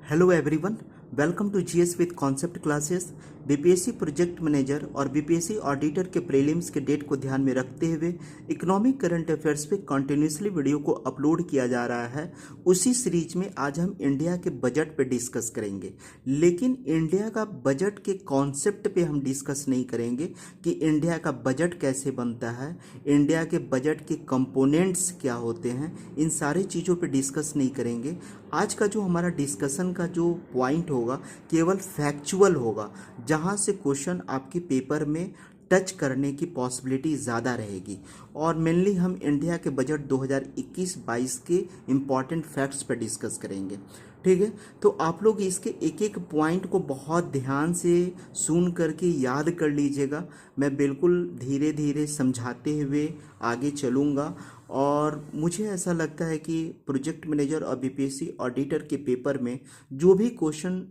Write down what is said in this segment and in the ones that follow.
Hello everyone, welcome to GS with concept classes. BPSC project manager और BPSC auditor के prelims के date को ध्यान में रखते हुए इकोनॉमिक करंट अफेयर्स पे कंटिन्यूसली वीडियो को अपलोड किया जा रहा है। उसी सीरीज में आज हम इंडिया के बजट पे डिस्कस करेंगे, लेकिन इंडिया का बजट के कॉन्सेप्ट पे हम डिस्कस नहीं करेंगे कि इंडिया का बजट कैसे बनता है, इंडिया के बजट के कंपोनेंट्स क्या होते हैं। इन सारी चीज़ों पे डिस्कस नहीं करेंगे। आज का जो हमारा डिस्कशन का जो पॉइंट होगा केवल फैक्चुअल होगा, जहां से क्वेश्चन आपके पेपर में टच करने की पॉसिबिलिटी ज़्यादा रहेगी। और मेनली हम इंडिया के बजट 2021-22 के इम्पॉर्टेंट फैक्ट्स पर डिस्कस करेंगे। ठीक है, तो आप लोग इसके एक एक पॉइंट को बहुत ध्यान से सुन करके याद कर लीजिएगा। मैं बिल्कुल धीरे धीरे समझाते हुए आगे चलूँगा। और मुझे ऐसा लगता है कि प्रोजेक्ट मैनेजर और बीपीएससी ऑडिटर के पेपर में जो भी क्वेश्चन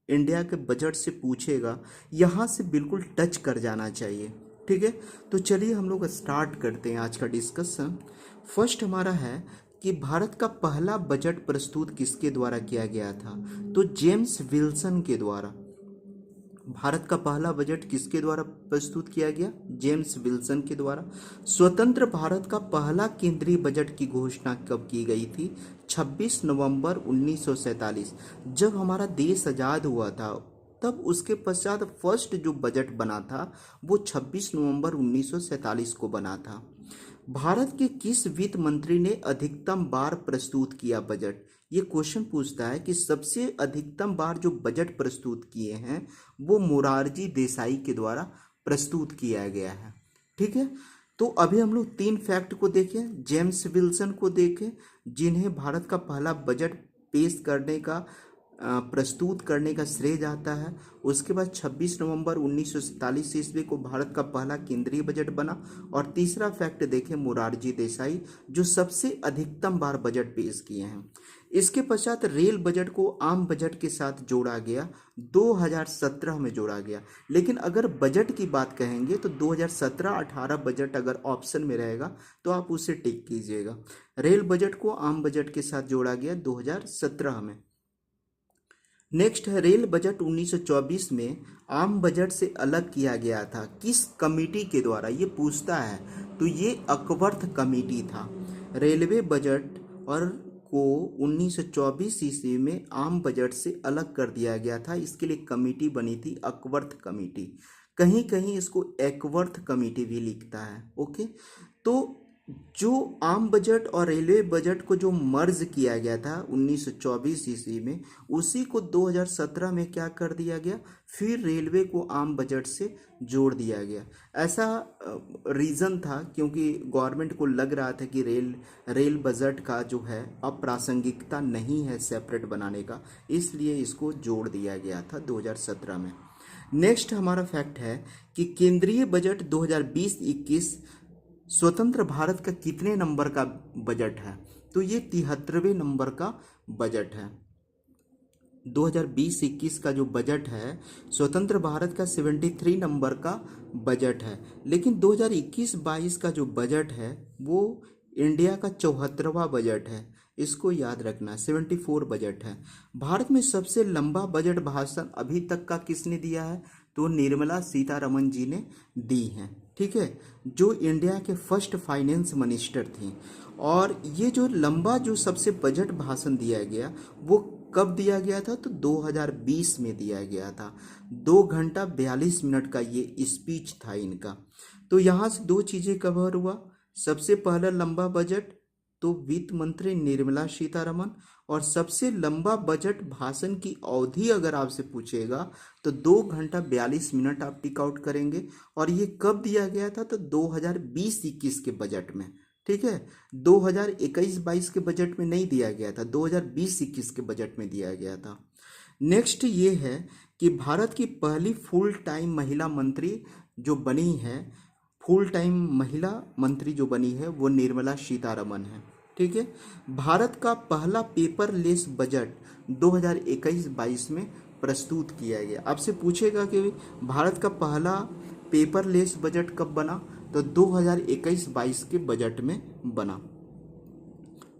इंडिया के बजट से पूछेगा, यहाँ से बिल्कुल टच कर जाना चाहिए। ठीक है, तो चलिए हम लोग स्टार्ट करते हैं आज का डिस्कशन। फर्स्ट हमारा है कि भारत का पहला बजट प्रस्तुत किसके द्वारा किया गया था? तो जेम्स विल्सन के द्वारा। भारत का पहला बजट किसके द्वारा प्रस्तुत किया गया? जेम्स विल्सन के द्वारा। स्वतंत्र भारत का पहला केंद्रीय बजट की घोषणा कब की गई थी? 26 नवंबर 1947। जब हमारा देश आज़ाद हुआ था तब उसके पश्चात फर्स्ट जो बजट बना था वो 26 नवंबर 1947 को बना था। भारत के किस वित्त मंत्री ने अधिकतम बार प्रस्तुत किया बजट? ये क्वेश्चन पूछता है कि सबसे अधिकतम बार जो बजट प्रस्तुत किए हैं वो मोरारजी देसाई के द्वारा प्रस्तुत किया गया है। ठीक है, तो अभी हम लोग तीन फैक्ट को देखें। जेम्स विल्सन को देखें, जिन्हें भारत का पहला बजट पेश करने का प्रस्तुत करने का श्रेय जाता है। उसके बाद 26 नवंबर 1947 ईस्वी को भारत का पहला केंद्रीय बजट बना। और तीसरा फैक्ट देखें, मोरारजी देसाई, जो सबसे अधिकतम बार बजट पेश किए हैं। इसके पश्चात रेल बजट को आम बजट के साथ जोड़ा गया, 2017 में जोड़ा गया। लेकिन अगर बजट की बात कहेंगे तो 2017-18 बजट अगर ऑप्शन में रहेगा तो आप उसे टिक कीजिएगा। रेल बजट को आम बजट के साथ जोड़ा गया 2017 में। नेक्स्ट है, रेल बजट 1924 में आम बजट से अलग किया गया था, किस कमेटी के द्वारा? ये पूछता है, तो ये अकवर्थ कमेटी था। रेलवे बजट और को 1924 ईस्वी में आम बजट से अलग कर दिया गया था। इसके लिए कमेटी बनी थी अकवर्थ कमेटी। कहीं कहीं इसको एकवर्थ कमेटी भी लिखता है। ओके, तो जो आम बजट और रेलवे बजट को जो मर्ज किया गया था 1924 ईस्वी में, उसी को 2017 में क्या कर दिया गया? फिर रेलवे को आम बजट से जोड़ दिया गया। ऐसा रीज़न था क्योंकि गवर्नमेंट को लग रहा था कि रेल बजट का जो है अब प्रासंगिकता नहीं है सेपरेट बनाने का, इसलिए इसको जोड़ दिया गया था 2017 में। नेक्स्ट हमारा फैक्ट है कि केंद्रीय बजट 2020-21 स्वतंत्र भारत का कितने नंबर का बजट है? तो ये 73वें नंबर का बजट है। 2020-21 का जो बजट है स्वतंत्र भारत का 73 नंबर का बजट है। लेकिन 2021-22 का जो बजट है वो इंडिया का 74वां बजट है। इसको याद रखना, 74 बजट है। भारत में सबसे लंबा बजट भाषण अभी तक का किसने दिया है? तो निर्मला सीतारमण जी ने दी हैं। ठीक है, जो इंडिया के फर्स्ट फाइनेंस मिनिस्टर थी। और ये जो लंबा जो सबसे बजट भाषण दिया गया वो कब दिया गया था? तो 2020 में दिया गया था। 2 घंटा 42 मिनट का ये स्पीच था इनका। तो यहाँ से दो चीज़ें कवर हुआ। सबसे पहला लंबा बजट तो वित्त मंत्री निर्मला सीतारमण, और सबसे लंबा बजट भाषण की अवधि अगर आपसे पूछेगा तो 2 घंटा 42 मिनट आप टिक आउट करेंगे। और ये कब दिया गया था? तो 2020-21 के बजट में। ठीक है, 2021-22 के बजट में नहीं दिया गया था, 2020-21 के बजट में दिया गया था। नेक्स्ट ये है कि भारत की पहली फुल टाइम महिला मंत्री जो बनी है, फुल टाइम महिला मंत्री जो बनी है वो निर्मला सीतारमण है। ठीक है, भारत का पहला पेपरलेस बजट 2021-22 में प्रस्तुत किया गया। आपसे पूछेगा कि भारत का पहला पेपरलेस बजट कब बना? तो 2021-22 के बजट में बना।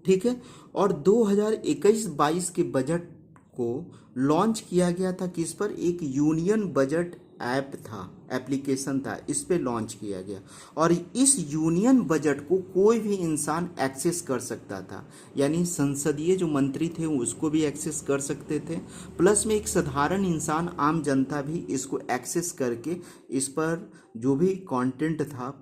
ठीक है, और 2021-22 के बजट को लॉन्च किया गया था किस पर, एक यूनियन बजट ऐप था, एप्लीकेशन था, इस पे लॉन्च किया गया। और इस यूनियन बजट को कोई भी इंसान एक्सेस कर सकता था, यानी संसदीय जो मंत्री थे उसको भी एक्सेस कर सकते थे, प्लस में एक साधारण इंसान आम जनता भी इसको एक्सेस करके इस पर जो भी कंटेंट था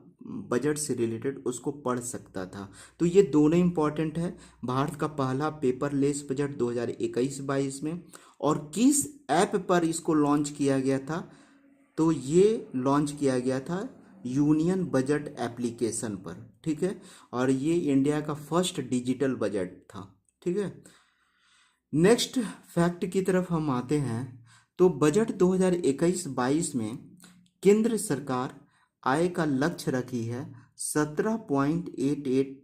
बजट से रिलेटेड उसको पढ़ सकता था। तो ये दोनों इम्पॉर्टेंट है। भारत का पहला पेपरलेस बजट 2021-22 में। और किस ऐप पर इसको लॉन्च किया गया था, तो ये लॉन्च किया गया था यूनियन बजट एप्लीकेशन पर, ठीक है। और ये इंडिया का फर्स्ट डिजिटल बजट था, ठीक है। नेक्स्ट फैक्ट की तरफ हम आते हैं। तो बजट 2021-22 में केंद्र सरकार आय का लक्ष्य रखी है 17.88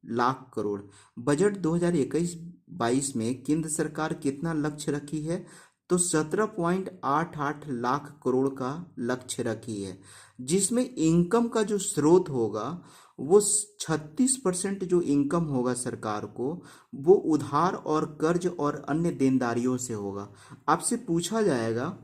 लाख करोड़। बजट 2021-22 में केंद्र सरकार कितना लक्ष्य रखी है, तो 17.88 लाख करोड़ का लक्ष्य रखी है, जिसमें इनकम का जो स्रोत होगा वो 36% जो इनकम होगा सरकार को, वो उधार और कर्ज और अन्य देनदारियों से होगा। आपसे पूछा जाएगा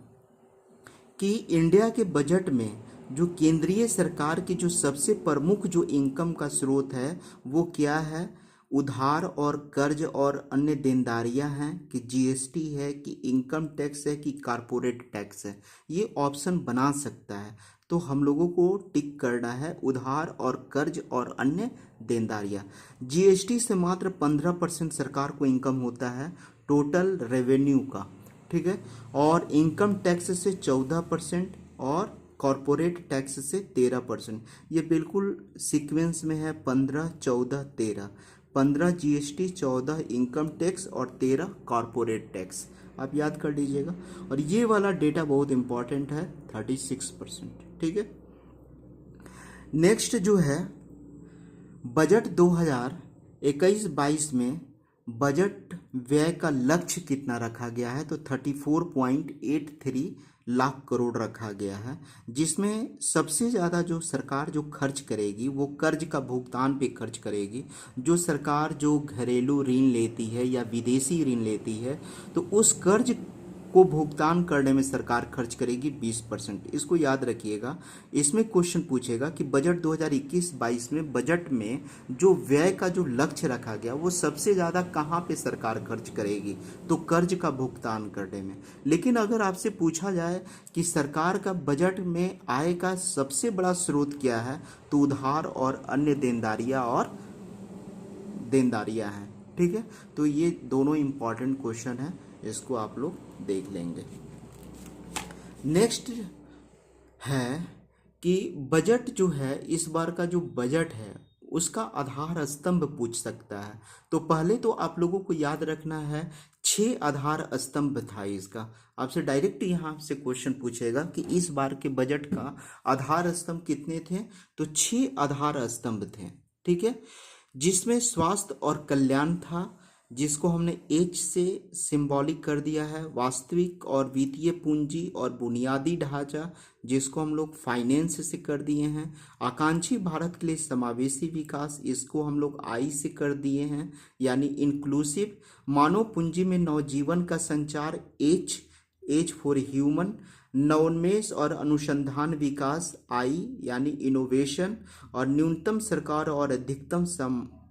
कि इंडिया के बजट में जो केंद्रीय सरकार की जो सबसे प्रमुख जो इनकम का स्रोत है वो क्या है, उधार और कर्ज और अन्य देनदारियां हैं, कि जीएसटी है, कि इनकम टैक्स है, कि कारपोरेट टैक्स है। ये ऑप्शन बना सकता है, तो हम लोगों को टिक करना है उधार और कर्ज और अन्य देनदारियां। जीएसटी से मात्र 15% सरकार को इनकम होता है टोटल रेवेन्यू का, ठीक है। और इनकम टैक्स से 14% और कॉरपोरेट टैक्स से 13%। ये बिल्कुल सीक्वेंस में है, 15, 14, 13। 15 जीएसटी, 14 इनकम टैक्स और 13 कॉरपोरेट टैक्स, आप याद कर लीजिएगा। और ये वाला डेटा बहुत इंपॉर्टेंट है, 36%, ठीक है। नेक्स्ट जो है बजट 2021-22 में बजट व्यय का लक्ष्य कितना रखा गया है, तो 34.83 लाख करोड़ रखा गया है, जिसमें सबसे ज़्यादा जो सरकार जो खर्च करेगी वो कर्ज का भुगतान पे खर्च करेगी। जो सरकार जो घरेलू ऋण लेती है या विदेशी ऋण लेती है, तो उस कर्ज को भुगतान करने में सरकार खर्च करेगी 20%। इसको याद रखिएगा। इसमें क्वेश्चन पूछेगा कि बजट 2021-22 में बजट में जो व्यय का जो लक्ष्य रखा गया वो सबसे ज़्यादा कहाँ पे सरकार खर्च करेगी, तो कर्ज का भुगतान करने में। लेकिन अगर आपसे पूछा जाए कि सरकार का बजट में आय का सबसे बड़ा स्रोत क्या है, तो उधार और अन्य देनदारियां हैं, ठीक है। तो ये दोनों इंपॉर्टेंट क्वेश्चन हैं, इसको आप लोग देख लेंगे। नेक्स्ट है कि बजट जो है, इस बार का जो बजट है उसका आधार स्तंभ पूछ सकता है। तो पहले तो आप लोगों को याद रखना है 6 आधार स्तंभ था इसका। आपसे डायरेक्ट यहाँ से क्वेश्चन पूछेगा कि इस बार के बजट का आधार स्तंभ कितने थे, तो 6 आधार स्तंभ थे, ठीक है। जिसमें स्वास्थ्य और कल्याण था, जिसको हमने एच से सिंबॉलिक कर दिया है। वास्तविक और वित्तीय पूंजी और बुनियादी ढांचा, जिसको हम लोग फाइनेंस से कर दिए हैं। आकांक्षी भारत के लिए समावेशी विकास, इसको हम लोग आई से कर दिए हैं, यानी इंक्लूसिव। मानव पूंजी में नवजीवन का संचार, एच फॉर ह्यूमन। नवोन्मेष और अनुसंधान विकास, आई यानी इनोवेशन। और न्यूनतम सरकार और अधिकतम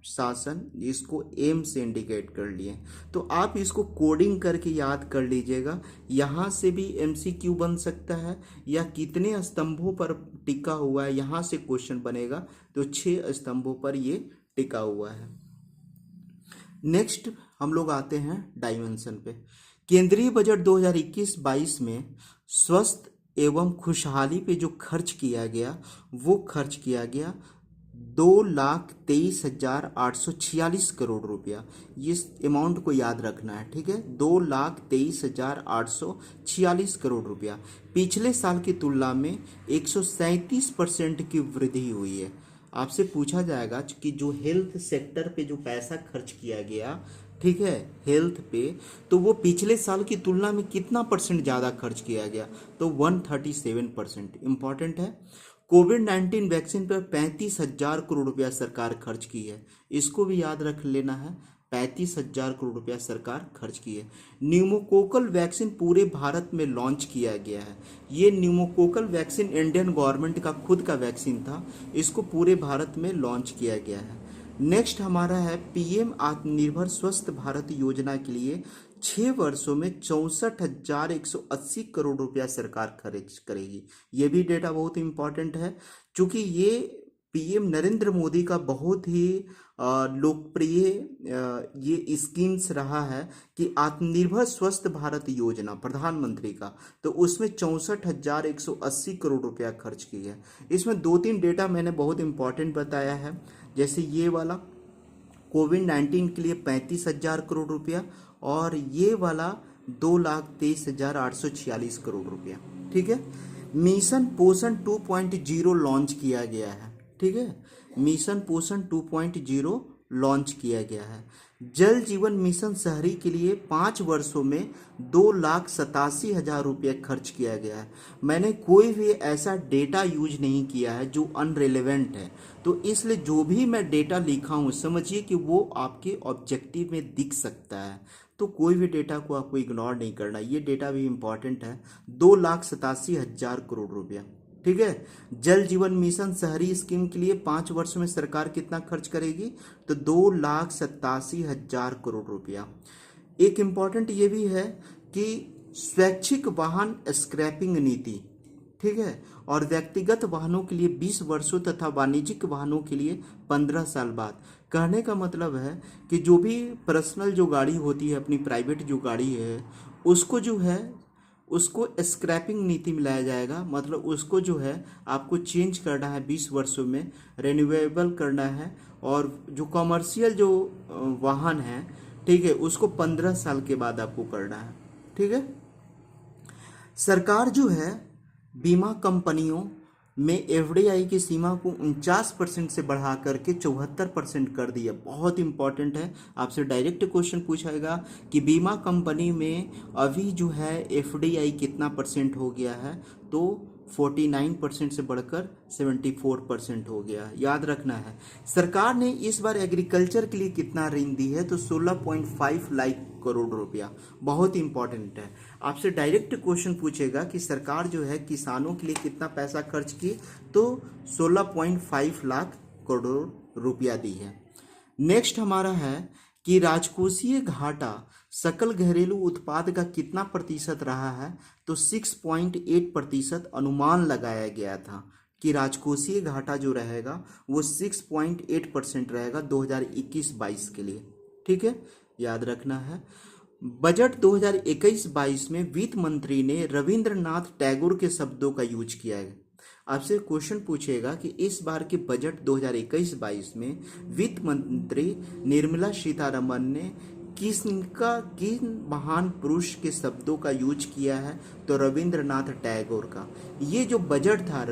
शासन, इसको एम से इंडिकेट कर लिए। तो आप इसको कोडिंग करके याद कर लीजिएगा। यहाँ से भी एमसीक्यू बन सकता है, या कितने स्तंभों पर टिका हुआ है यहाँ से क्वेश्चन बनेगा, तो 6 स्तंभों पर ये टिका हुआ है। नेक्स्ट हम लोग आते हैं डायमेंशन पे। केंद्रीय बजट 2021-22 में स्वस्थ एवं खुशहाली पे जो खर्च किया गया, वो खर्च किया गया 2,23,846 करोड़ रुपया। इस अमाउंट को याद रखना है, ठीक है। 2,23,846 करोड़ रुपया पिछले साल की तुलना में 137% की वृद्धि हुई है। आपसे पूछा जाएगा कि जो हेल्थ सेक्टर पे जो पैसा खर्च किया गया, ठीक है, हेल्थ पे, तो वो पिछले साल की तुलना में कितना परसेंट ज़्यादा खर्च किया गया, तो 137%। इंपॉर्टेंट है। कोविड-19 वैक्सीन पर 35,000 करोड़ रुपया सरकार खर्च की है, इसको भी याद रख लेना है। 35,000 करोड़ रुपया सरकार खर्च की है। न्यूमोकोकल वैक्सीन पूरे भारत में लॉन्च किया गया है। ये न्यूमोकोकल वैक्सीन इंडियन गवर्नमेंट का खुद का वैक्सीन था, इसको पूरे भारत में लॉन्च किया गया है। नेक्स्ट हमारा है पीएम आत्मनिर्भर स्वस्थ भारत योजना के लिए 6 वर्षों में 64,180 करोड़ रुपया सरकार खर्च करेगी। ये भी डेटा बहुत इंपॉर्टेंट है, क्योंकि ये पीएम नरेंद्र मोदी का बहुत ही लोकप्रिय ये स्कीम्स रहा है कि आत्मनिर्भर स्वस्थ भारत योजना प्रधानमंत्री का, तो उसमें 64,180 करोड़ रुपया खर्च किया है। इसमें 2-3 डेटा मैंने बहुत इंपॉर्टेंट बताया है, जैसे ये वाला कोविड-19 के लिए 35,000 करोड़ रुपया और ये वाला 2,23,846 करोड़ रुपया। ठीक है। मिशन पोषण 2.0 लॉन्च किया गया है। ठीक है, मिशन पोषण 2.0 लॉन्च किया गया है। जल जीवन मिशन शहरी के लिए 5 वर्षों में 2,87,000 रुपये खर्च किया गया है। मैंने कोई भी ऐसा डेटा यूज नहीं किया है जो अनरिलेवेंट है, तो इसलिए जो भी मैं डेटा लिखा हूँ समझिए कि वो आपके ऑब्जेक्टिव में दिख सकता है, तो कोई भी डेटा को आपको इग्नोर नहीं करना। ये डेटा भी इम्पॉर्टेंट है। 2,87,000 करोड़ रुपया। ठीक है। जल जीवन मिशन शहरी स्कीम के लिए 5 वर्षों में सरकार कितना खर्च करेगी, तो 2,87,000 करोड़ रुपया। एक इम्पॉर्टेंट ये भी है कि स्वैच्छिक वाहन स्क्रैपिंग नीति, ठीक है, और व्यक्तिगत वाहनों के लिए 20 वर्षों तथा वाणिज्यिक वाहनों के लिए 15 साल बाद। कहने का मतलब है कि जो भी पर्सनल जो गाड़ी होती है, अपनी प्राइवेट जो गाड़ी है, उसको जो है उसको स्क्रैपिंग नीति में लाया जाएगा। मतलब उसको जो है आपको चेंज करना है 20 वर्षों में, रिन्यूएबल करना है, और जो कमर्शियल जो वाहन है, ठीक है, उसको 15 साल के बाद आपको करना है। ठीक है। सरकार जो है बीमा कंपनियों में एफडीआई की सीमा को 49% से बढ़ा करके 74% कर दिया। बहुत इंपॉर्टेंट है, आपसे डायरेक्ट क्वेश्चन पूछाएगा कि बीमा कंपनी में अभी जो है एफडीआई कितना परसेंट हो गया है, तो 49% से बढ़कर 74% हो गया। याद रखना है। सरकार ने इस बार एग्रीकल्चर के लिए कितना ऋण दी है, तो 16.5 लाख करोड़ रुपया। बहुत इंपॉर्टेंट है, आपसे डायरेक्ट क्वेश्चन पूछेगा कि सरकार जो है किसानों के लिए कितना पैसा खर्च की, तो 16.5 लाख करोड़ रुपया दी है। नेक्स्ट हमारा है कि राजकोषीय घाटा सकल घरेलू उत्पाद का कितना प्रतिशत रहा है, तो 6.8% अनुमान लगाया गया था कि राजकोषीय घाटा जो रहेगा वो 6.8% रहेगा 2021-22 के लिए। ठीक है, याद रखना है। बजट 2021-22 में वित्त मंत्री ने रविंद्रनाथ टैगोर के शब्दों का यूज किया है। आपसे क्वेश्चन पूछेगा कि इस बार के बजट 2021-22 में वित्त मंत्री निर्मला सीतारमण ने किन महान पुरुष के शब्दों का यूज किया है, तो रविंद्रनाथ टैगोर का। ये जो बजट था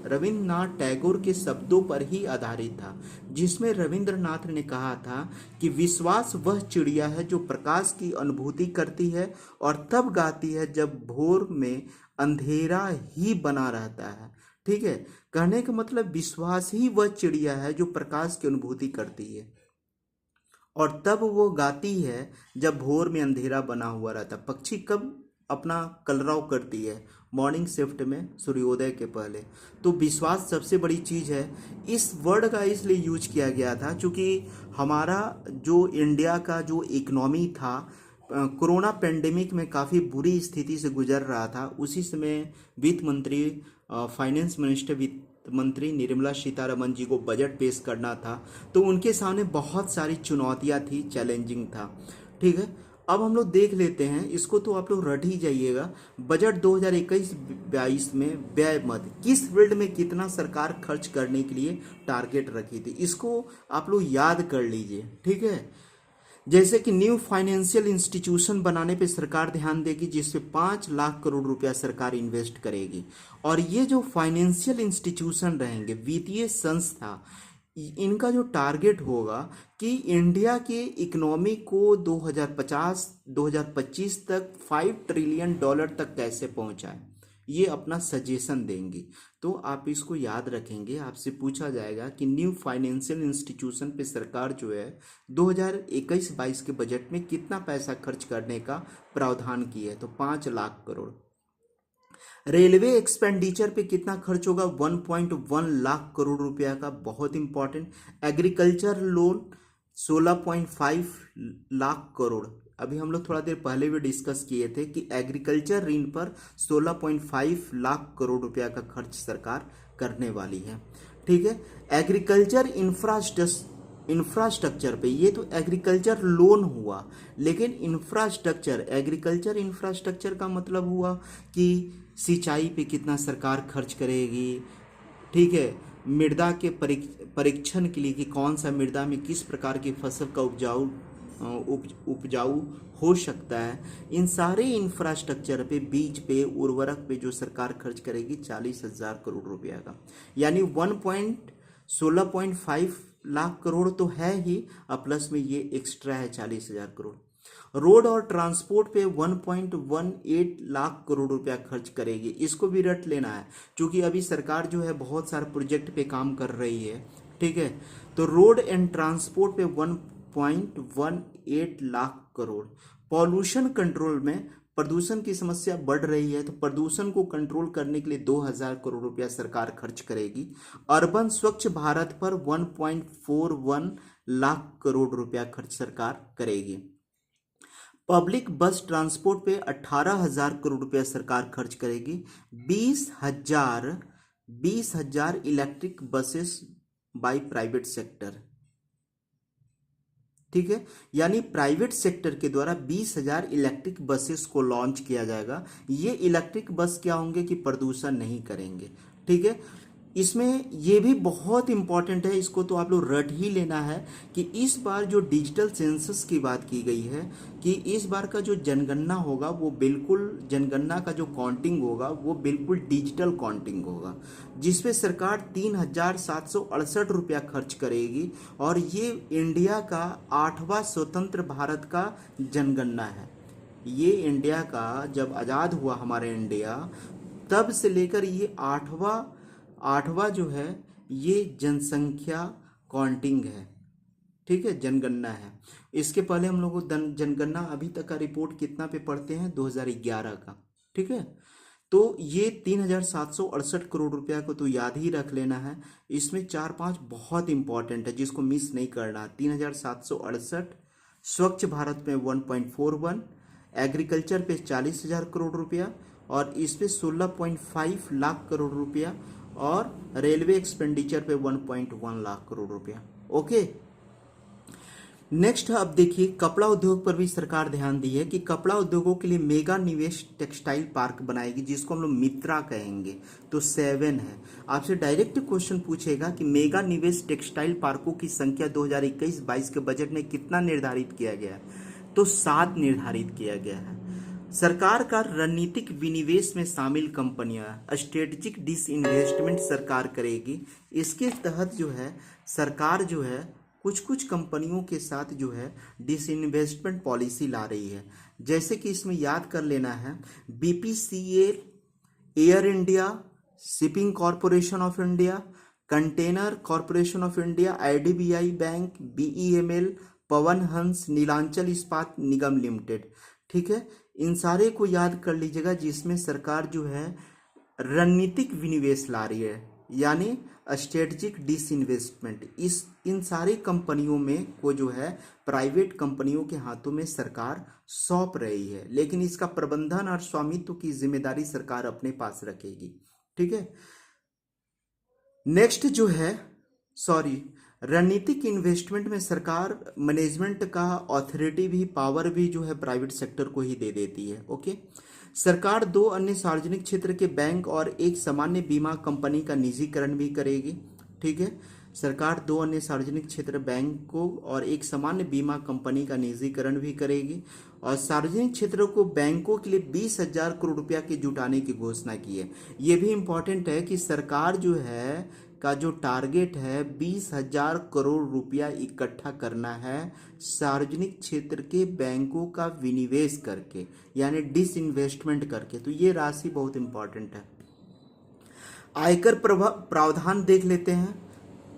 रविंद्रनाथ टैगोर के शब्दों पर ही आधारित था, जिसमें रविंद्रनाथ ने कहा था कि विश्वास वह चिड़िया है जो प्रकाश की अनुभूति करती है और तब गाती है जब भोर में अंधेरा ही बना रहता है। ठीक है, कहने का मतलब विश्वास ही वह चिड़िया है जो प्रकाश की अनुभूति करती है और तब वो गाती है जब भोर में अंधेरा बना हुआ रहता। पक्षी कब अपना कलरव करती है, मॉर्निंग शिफ्ट में सूर्योदय के पहले। तो विश्वास सबसे बड़ी चीज़ है। इस वर्ड का इसलिए यूज किया गया था क्योंकि हमारा जो इंडिया का जो इकोनॉमी था कोरोना पेंडेमिक में काफ़ी बुरी स्थिति से गुजर रहा था। उसी समय वित्त मंत्री फाइनेंस मिनिस्टर वित्त मंत्री निर्मला सीतारमण जी को बजट पेश करना था, तो उनके सामने बहुत सारी चुनौतियां थी, चैलेंजिंग था। ठीक है, अब हम लोग देख लेते हैं इसको, तो आप लोग रट ही जाइएगा। बजट 2021-22 में व्यय मद किस फील्ड में कितना सरकार खर्च करने के लिए टारगेट रखी थी, इसको आप लोग याद कर लीजिए। ठीक है, जैसे कि न्यू फाइनेंशियल इंस्टीट्यूशन बनाने पे सरकार ध्यान देगी, जिसपे 5 लाख करोड़ रुपया सरकार इन्वेस्ट करेगी। और ये जो फाइनेंशियल इंस्टीट्यूशन रहेंगे, वित्तीय संस्था, इनका जो टारगेट होगा कि इंडिया के इकोनॉमी को 2025 तक $5 ट्रिलियन तक कैसे पहुंचाए। ये अपना सजेशन देंगी। तो आप इसको याद रखेंगे, आपसे पूछा जाएगा कि न्यू फाइनेंशियल इंस्टीट्यूशन पे सरकार जो है 2021-22 के बजट में कितना पैसा खर्च करने का प्रावधान किया है, तो 5 लाख करोड़। रेलवे एक्सपेंडिचर पे कितना खर्च होगा, 1.1 लाख करोड़ रुपया का, बहुत important. Agriculture loan 16.5 lakh crore. अभी हम लोग थोड़ा देर पहले भी डिस्कस किए थे कि एग्रीकल्चर ऋण पर 16.5 लाख करोड़ रुपया का खर्च सरकार करने वाली है। ठीक है। एग्रीकल्चर इंफ्रास्ट्रक्चर पे, ये तो एग्रीकल्चर लोन हुआ, लेकिन एग्रीकल्चर इंफ्रास्ट्रक्चर का मतलब हुआ कि सिंचाई पे कितना सरकार खर्च करेगी। ठीक है। मृदा के परीक्षण के लिए कि कौन सा मृदा में किस प्रकार की फसल का उपजाऊ हो सकता है, इन सारे इंफ्रास्ट्रक्चर पे, बीज पे, उर्वरक पे जो सरकार खर्च करेगी 40,000 करोड़ रुपया का, यानी 16.5 लाख करोड़ तो है ही, और प्लस में ये एक्स्ट्रा है 40,000 करोड़। रोड और ट्रांसपोर्ट पे 1.18 लाख करोड़ रुपया खर्च करेगी। इसको भी रट लेना है, क्योंकि अभी सरकार जो है बहुत सारे प्रोजेक्ट पे काम कर रही है। ठीक है। तो रोड एंड ट्रांसपोर्ट पे 1.18 लाख करोड़। पॉल्यूशन कंट्रोल में, प्रदूषण की समस्या बढ़ रही है, तो प्रदूषण को कंट्रोल करने के लिए 2,000 करोड़ रुपया सरकार खर्च करेगी। अर्बन स्वच्छ भारत पर 1.41 लाख करोड़ रुपया खर्च सरकार करेगी। पब्लिक बस ट्रांसपोर्ट पे 18,000 करोड़ रुपया सरकार खर्च करेगी। 20,000 electric buses by private sector. ठीक है। यानी प्राइवेट सेक्टर के द्वारा 20,000 इलेक्ट्रिक बसेस को लॉन्च किया जाएगा। ये इलेक्ट्रिक बस क्या होंगे कि प्रदूषण नहीं करेंगे। ठीक है। इसमें ये भी बहुत इंपॉर्टेंट है, इसको तो आप लोग रट ही लेना है कि इस बार जो डिजिटल सेंसस की बात की गई है कि इस बार का जो जनगणना होगा वो बिल्कुल, जनगणना का जो काउंटिंग होगा वो बिल्कुल डिजिटल काउंटिंग होगा, जिसपे सरकार 3,768 रुपया खर्च करेगी। और ये इंडिया का 8वां स्वतंत्र भारत का जनगणना है। ये इंडिया का जब आज़ाद हुआ हमारा इंडिया, तब से लेकर ये आठवां जो है ये जनसंख्या काउंटिंग है। ठीक है, जनगणना है। इसके पहले हम लोग जनगणना अभी तक का रिपोर्ट कितना पे पढ़ते हैं, 2011 का। ठीक है। तो ये 3,768 करोड़ रुपया को तो याद ही रख लेना है। इसमें 4-5 बहुत इंपॉर्टेंट है जिसको मिस नहीं करना। 3,768, स्वच्छ भारत में 1.41, एग्रीकल्चर पे 40,000 करोड़ रुपया, और इस पे 16.5 लाख करोड़ रुपया, और रेलवे एक्सपेंडिचर पे 1.1 लाख करोड़ रुपया। ओके। नेक्स्ट अब देखिए, कपड़ा उद्योग पर भी सरकार ध्यान दी है कि कपड़ा उद्योगों के लिए मेगा निवेश टेक्सटाइल पार्क बनाएगी, जिसको हम लोग मित्रा कहेंगे। तो 7 है। आपसे डायरेक्ट क्वेश्चन पूछेगा कि मेगा निवेश टेक्सटाइल पार्कों की संख्या 2021-22 के बजट में कितना निर्धारित किया गया है, तो 7 निर्धारित किया गया है। सरकार का रणनीतिक विनिवेश में शामिल कंपनियां स्ट्रेटेजिक डिसइन्वेस्टमेंट सरकार करेगी। इसके तहत जो है सरकार जो है कुछ कंपनियों के साथ जो है डिसइन्वेस्टमेंट पॉलिसी ला रही है। जैसे कि इसमें याद कर लेना है, BPCL, Air India, shipping corporation of India, container corporation of India, IDBI bank, BEML, Pawan Hans, Nilanchal इस्पात निगम लिमिटेड। ठीक है। इन सारे को याद कर लीजिएगा, जिसमें सरकार जो है रणनीतिक विनिवेश ला रही है, यानी स्ट्रेटेजिक डिसइन्वेस्टमेंट। इन सारी कंपनियों में को जो है प्राइवेट कंपनियों के हाथों में सरकार सौंप रही है, लेकिन इसका प्रबंधन और स्वामित्व की जिम्मेदारी सरकार अपने पास रखेगी। ठीक है। नेक्स्ट जो है रणनीतिक इन्वेस्टमेंट में सरकार मैनेजमेंट का ऑथोरिटी भी, पावर भी जो है प्राइवेट सेक्टर को ही दे देती है। ओके। सरकार 2 अन्य सार्वजनिक क्षेत्र के बैंक और एक सामान्य बीमा कंपनी का निजीकरण भी करेगी। ठीक है। सरकार 2 अन्य सार्वजनिक क्षेत्र बैंकों और एक सामान्य बीमा कंपनी का निजीकरण भी करेगी। और सार्वजनिक क्षेत्रों को बैंकों के लिए 20,000 करोड़ रुपया के जुटाने की घोषणा की है। ये भी इंपॉर्टेंट है कि सरकार जो है का जो टारगेट है 20,000 करोड़ रुपया इकट्ठा करना है सार्वजनिक क्षेत्र के बैंकों का विनिवेश करके, यानी डिसइन्वेस्टमेंट करके। तो ये राशि बहुत इंपॉर्टेंट है। आयकर प्रावधान देख लेते हैं,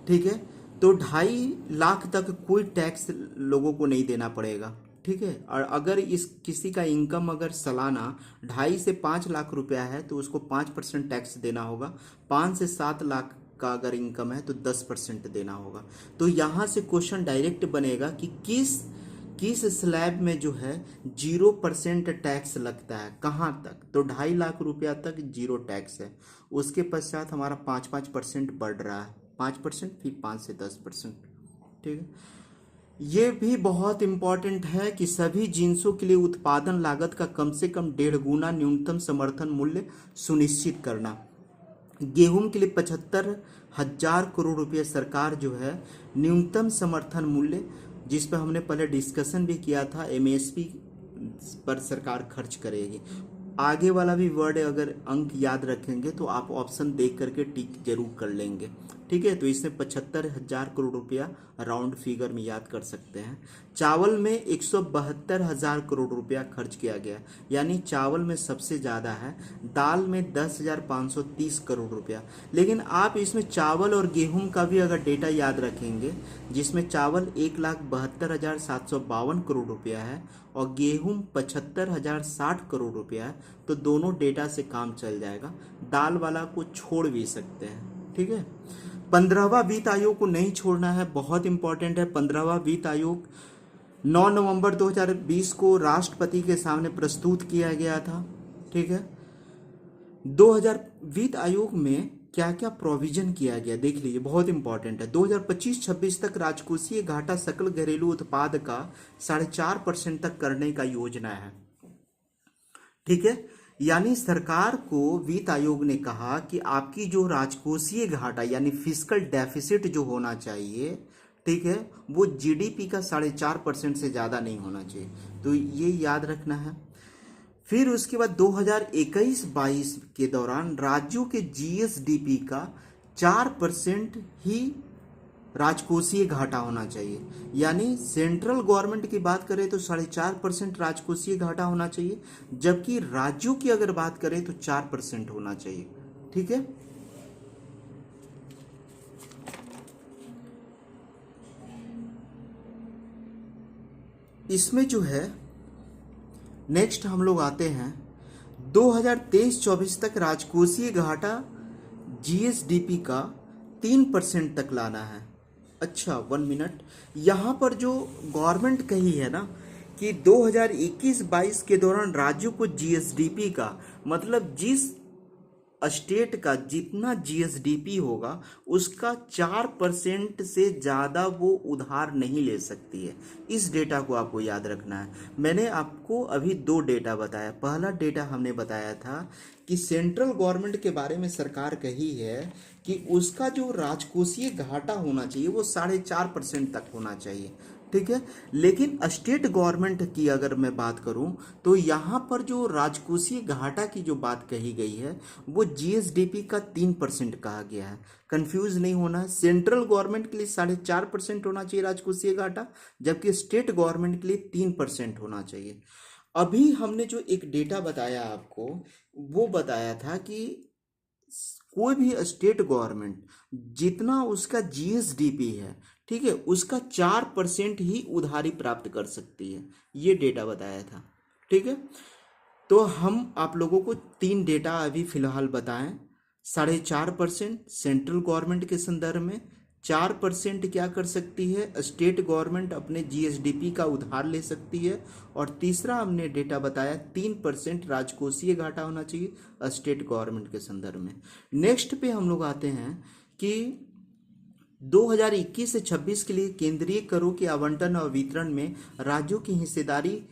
ठीक है। तो 2.5 लाख तक कोई टैक्स लोगों को नहीं देना पड़ेगा, ठीक है। और अगर इस किसी का इनकम अगर सालाना 2.5 से 5 लाख रुपया है तो उसको 5% टैक्स देना होगा। 5 से 7 लाख का अगर इनकम है तो 10% देना होगा। तो यहाँ से क्वेश्चन डायरेक्ट बनेगा कि किस स्लैब में जो है 0% टैक्स लगता है, कहाँ तक। तो 2.5 लाख रुपया तक 0 टैक्स है। उसके पश्चात हमारा 5% बढ़ रहा है, 5%, फिर 5 से 10%, ठीक है। ये भी बहुत इंपॉर्टेंट है कि सभी जिन्सों के लिए उत्पादन लागत का कम से कम 1.5 गुना न्यूनतम समर्थन मूल्य सुनिश्चित करना। गेहूं के लिए 75,000 करोड़ रुपये सरकार जो है न्यूनतम समर्थन मूल्य, जिस पर हमने पहले डिस्कशन भी किया था, एमएसपी पर सरकार खर्च करेगी। आगे वाला भी वर्ड अगर अंक याद रखेंगे तो आप ऑप्शन देख करके टिक जरूर कर लेंगे, ठीक है। तो इसमें 75,000 करोड़ रुपया राउंड फिगर में याद कर सकते हैं। चावल में 172,000 करोड़ रुपया खर्च किया गया, यानी चावल में सबसे ज़्यादा है। दाल में 10,530 करोड़ रुपया। लेकिन आप इसमें चावल और गेहूं का भी अगर डेटा याद रखेंगे, जिसमें चावल 1,72,752 करोड़ रुपया है और गेहूं 75,060 करोड़ रुपया है, तो दोनों डेटा से काम चल जाएगा। दाल वाला को छोड़ भी सकते हैं, ठीक है। 15वां वित्त आयोग को नहीं छोड़ना है, बहुत इंपॉर्टेंट है। 15वां वित्त आयोग 9 नवंबर 2020 को राष्ट्रपति के सामने प्रस्तुत किया गया था, ठीक है। 2000 वित्त आयोग में क्या क्या प्रोविजन किया गया देख लीजिए, बहुत इंपॉर्टेंट है। 2025-26 तक राजकोषीय घाटा सकल घरेलू उत्पाद का 4.5% तक करने का योजना है, ठीक है। यानी सरकार को वित्त आयोग ने कहा कि आपकी जो राजकोषीय घाटा यानी फिस्कल डेफिसिट जो होना चाहिए, ठीक है, वो जीडीपी का 4.5% से ज़्यादा नहीं होना चाहिए। तो ये याद रखना है। फिर उसके बाद 2021-22 के दौरान राज्यों के जीएसडीपी का 4% ही राजकोषीय घाटा होना चाहिए। यानी सेंट्रल गवर्नमेंट की बात करें तो 4.5% राजकोषीय घाटा होना चाहिए, जबकि राज्यों की अगर बात करें तो 4% होना चाहिए, ठीक है। इसमें जो है नेक्स्ट हम लोग आते हैं 2023-24 तक राजकोषीय घाटा जीएसडीपी का 3% तक लाना है। अच्छा 1 मिनट, यहाँ पर जो गवर्नमेंट कही है ना कि 2021-22 के दौरान राज्यों को जीएसडीपी का मतलब जिस स्टेट का जितना जीएसडीपी होगा उसका 4% से ज़्यादा वो उधार नहीं ले सकती है। इस डेटा को आपको याद रखना है। मैंने आपको अभी 2 डेटा बताया। पहला डेटा हमने बताया था कि सेंट्रल गवर्नमेंट के बारे में सरकार कही है कि उसका जो राजकोषीय घाटा होना चाहिए वो 4.5% तक होना चाहिए, ठीक है। लेकिन स्टेट गवर्नमेंट की अगर मैं बात करूं तो यहाँ पर जो राजकोषीय घाटा की जो बात कही गई है वो जीएसडीपी का 3% कहा गया है। कंफ्यूज नहीं होना है। सेंट्रल गवर्नमेंट के लिए 4.5% होना चाहिए राजकोषीय घाटा, जबकि स्टेट गवर्नमेंट के लिए 3% होना चाहिए। अभी हमने जो एक डेटा बताया आपको वो बताया था कि कोई भी स्टेट गवर्नमेंट जितना उसका जीएसडीपी है, ठीक है, उसका 4% ही उधारी प्राप्त कर सकती है। ये डेटा बताया था, ठीक है। तो हम आप लोगों को 3 डेटा अभी फिलहाल बताएं। 4.5% सेंट्रल गवर्नमेंट के संदर्भ में, 4% क्या कर सकती है स्टेट गवर्नमेंट अपने जीएसडीपी का उधार ले सकती है, और तीसरा हमने डेटा बताया 3% राजकोषीय घाटा होना चाहिए स्टेट गवर्नमेंट के संदर्भ में। नेक्स्ट पे हम लोग आते हैं कि 2021 से 26 के लिए केंद्रीय करों के आवंटन और वितरण में राज्यों की हिस्सेदारी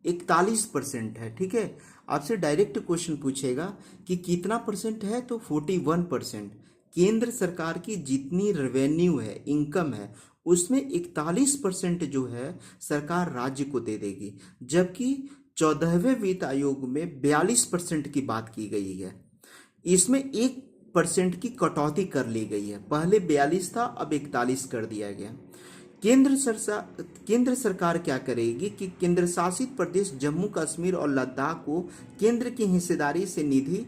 41% है, ठीक है। आपसे डायरेक्ट क्वेश्चन पूछेगा कि कितना परसेंट है, तो 41%। केंद्र सरकार की जितनी रेवेन्यू है, इनकम है, उसमें 41% जो है सरकार राज्य को दे देगी, जबकि 14वें वित्त आयोग में 42% की बात की गई है। इसमें 1 1% की कटौती कर ली गई है। पहले 42 था, अब 41 कर दिया गया। केंद्र सरकार क्या करेगी कि केंद्र शासित प्रदेश जम्मू कश्मीर और लद्दाख को केंद्र की हिस्सेदारी से निधि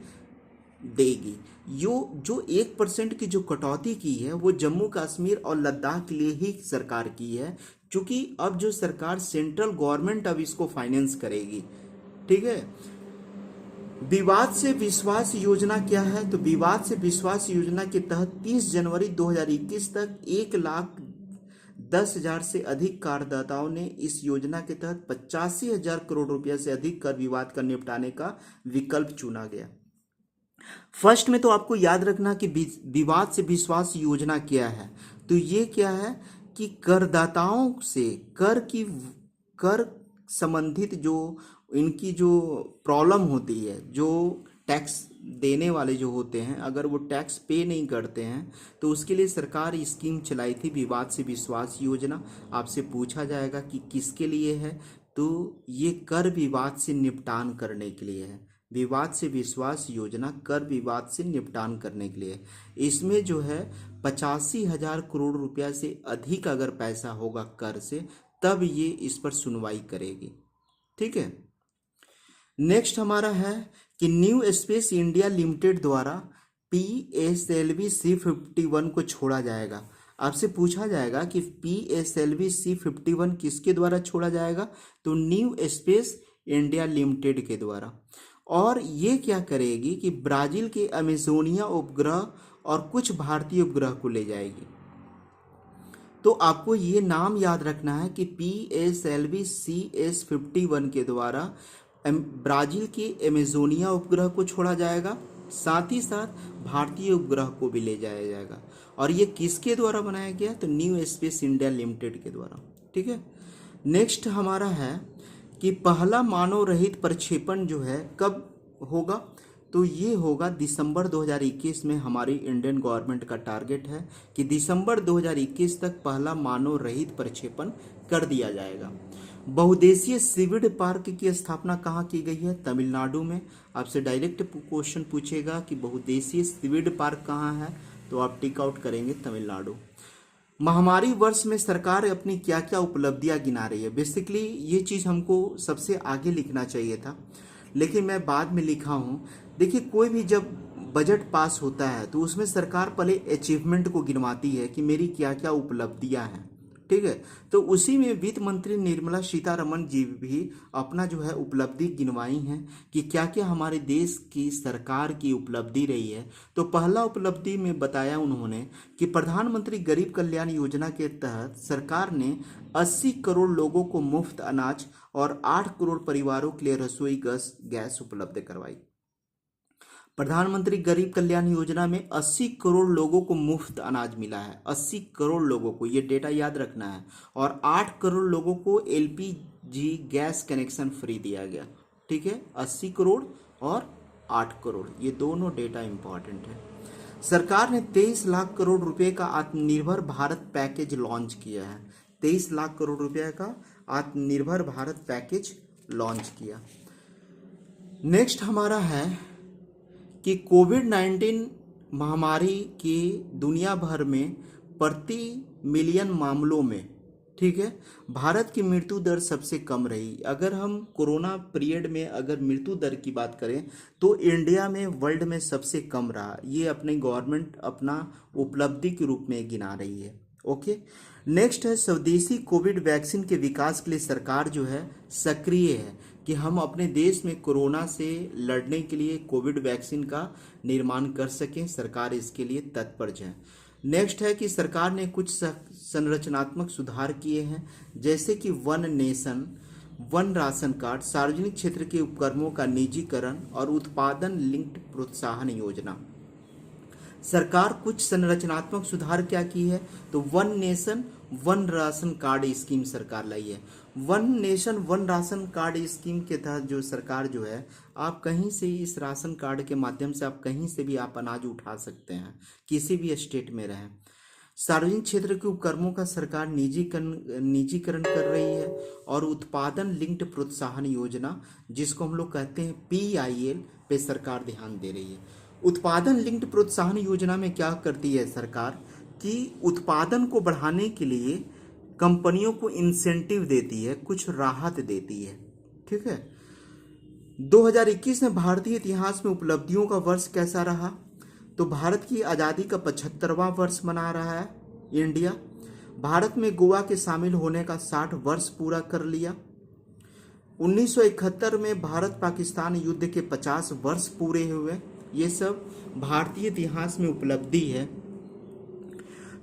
देगी। जो 1% की जो कटौती की है वो जम्मू कश्मीर और लद्दाख के लिए ही सरकार की है, क्योंकि अब जो सरकार सेंट्रल गवर्नमेंट अब इसको फाइनेंस करेगी। ठीक है। विवाद से विश्वास योजना क्या है? तो विवाद से विश्वास योजना के तहत 30 जनवरी 2021 तक 1,10,000 से अधिक करदाताओं ने इस योजना के तहत 85,000 करोड़ रुपया से अधिक कर विवाद का निपटाने का विकल्प चुना गया। फर्स्ट में तो आपको याद रखना कि विवाद से विश्वास योजना क्या है। तो ये क्या है कि करदाताओं से कर संबंधित जो इनकी जो प्रॉब्लम होती है, जो टैक्स देने वाले जो होते हैं, अगर वो टैक्स पे नहीं करते हैं तो उसके लिए सरकार स्कीम चलाई थी विवाद से विश्वास योजना। आपसे पूछा जाएगा कि किसके लिए है, तो ये कर विवाद से निपटान करने के लिए है। विवाद से विश्वास योजना कर विवाद से निपटान करने के लिए। इसमें जो है 85,000 करोड़ रुपया से अधिक अगर पैसा होगा कर से, तब ये इस पर सुनवाई करेगी। ठीक है। नेक्स्ट हमारा है कि न्यू स्पेस इंडिया लिमिटेड द्वारा PSLV C51 को छोड़ा जाएगा। आपसे पूछा जाएगा कि PSLV C51 किसके द्वारा छोड़ा जाएगा? तो न्यू स्पेस इंडिया लिमिटेड के द्वारा। और ये क्या करेगी कि ब्राजील के अमेजोनिया उपग्रह और कुछ भारतीय उपग्रह को ले जाएगी। तो आपको ये नाम याद रखना है कि PSLV CS51 के द्वारा ब्राजील के अमेजोनिया उपग्रह को छोड़ा जाएगा, साथ ही साथ भारतीय उपग्रह को भी ले जाया जाएगा। और ये किसके द्वारा बनाया गया? तो न्यू स्पेस इंडिया लिमिटेड के द्वारा। ठीक है। नेक्स्ट हमारा है कि पहला मानव रहित प्रक्षेपण जो है कब होगा? तो ये होगा दिसंबर 2021 में। हमारी इंडियन गवर्नमेंट का टारगेट है कि दिसंबर 2021 तक पहला मानव रहित प्रक्षेपण कर दिया जाएगा। बहुउद्देशीय सीवीड पार्क की स्थापना कहाँ की गई है? तमिलनाडु में। आपसे डायरेक्ट क्वेश्चन पूछेगा कि बहुउद्देशीय सीवीड पार्क कहाँ है, तो आप टिक आउट करेंगे तमिलनाडु। महामारी वर्ष में सरकार अपनी क्या क्या उपलब्धियां गिना रही है? बेसिकली ये चीज़ हमको सबसे आगे लिखना चाहिए था, लेकिन मैं बाद में लिखा हूँ। देखिए, कोई भी जब बजट पास होता है तो उसमें सरकार पहले अचीवमेंट को गिनवाती है कि मेरी क्या क्या उपलब्धियां हैं। ठीक है। तो उसी में वित्त मंत्री निर्मला सीतारमण जी भी अपना जो है उपलब्धि गिनवाई हैं कि क्या क्या हमारे देश की सरकार की उपलब्धि रही है। तो पहला उपलब्धि में बताया उन्होंने कि प्रधानमंत्री गरीब कल्याण योजना के तहत सरकार ने 80 करोड़ लोगों को मुफ्त अनाज और 8 करोड़ परिवारों के लिए रसोई गैस उपलब्ध करवाई। प्रधानमंत्री गरीब कल्याण योजना में 80 करोड़ लोगों को मुफ्त अनाज मिला है। 80 करोड़ लोगों को, ये डेटा याद रखना है। और 8 करोड़ लोगों को LPG गैस कनेक्शन फ्री दिया गया। ठीक है। 80 करोड़ और 8 करोड़, ये दोनों डेटा इंपॉर्टेंट है। सरकार ने 23 लाख करोड़ रुपए का आत्मनिर्भर भारत पैकेज लॉन्च किया है। 23 लाख करोड़ रुपए का आत्मनिर्भर भारत पैकेज लॉन्च किया। नेक्स्ट हमारा है कि कोविड-19 महामारी की दुनिया भर में प्रति मिलियन मामलों में, ठीक है, भारत की मृत्यु दर सबसे कम रही। अगर हम कोरोना पीरियड में अगर मृत्यु दर की बात करें तो इंडिया में वर्ल्ड में सबसे कम रहा। ये अपनी गवर्नमेंट अपना उपलब्धि के रूप में गिना रही है। ओके। नेक्स्ट है स्वदेशी कोविड वैक्सीन के विकास के लिए सरकार जो है सक्रिय है कि हम अपने देश में कोरोना से लड़ने के लिए कोविड वैक्सीन का निर्माण कर सकें। सरकार इसके लिए तत्पर है। नेक्स्ट है कि सरकार ने कुछ संरचनात्मक सुधार किए हैं, जैसे कि one nation one ration card, सार्वजनिक क्षेत्र के उपक्रमों का निजीकरण और उत्पादन लिंक्ड प्रोत्साहन योजना। सरकार कुछ संरचनात्मक सुधार क्या की है? तो one nation one ration card scheme सरकार लाई है। One nation one ration card scheme के तहत जो सरकार जो है, आप कहीं से इस राशन कार्ड के माध्यम से आप कहीं से भी आप अनाज उठा सकते हैं, किसी भी स्टेट में रहें। सार्वजनिक क्षेत्र के उपक्रमों का सरकार निजीकरण कर रही है और उत्पादन लिंक्ड प्रोत्साहन योजना, जिसको हम लोग कहते हैं PIL, पे सरकार ध्यान दे रही है। उत्पादन लिंक्ड प्रोत्साहन योजना में क्या करती है सरकार कि उत्पादन को बढ़ाने के लिए कंपनियों को इंसेंटिव देती है, कुछ राहत देती है। ठीक है। 2021 में भारतीय इतिहास में उपलब्धियों का वर्ष कैसा रहा? तो भारत की आज़ादी का 75वां वर्ष मना रहा है इंडिया। भारत में गोवा के शामिल होने का 60 वर्ष पूरा कर लिया। 1971 में भारत पाकिस्तान युद्ध के 50 वर्ष पूरे हुए। ये सब भारतीय इतिहास में उपलब्धि है।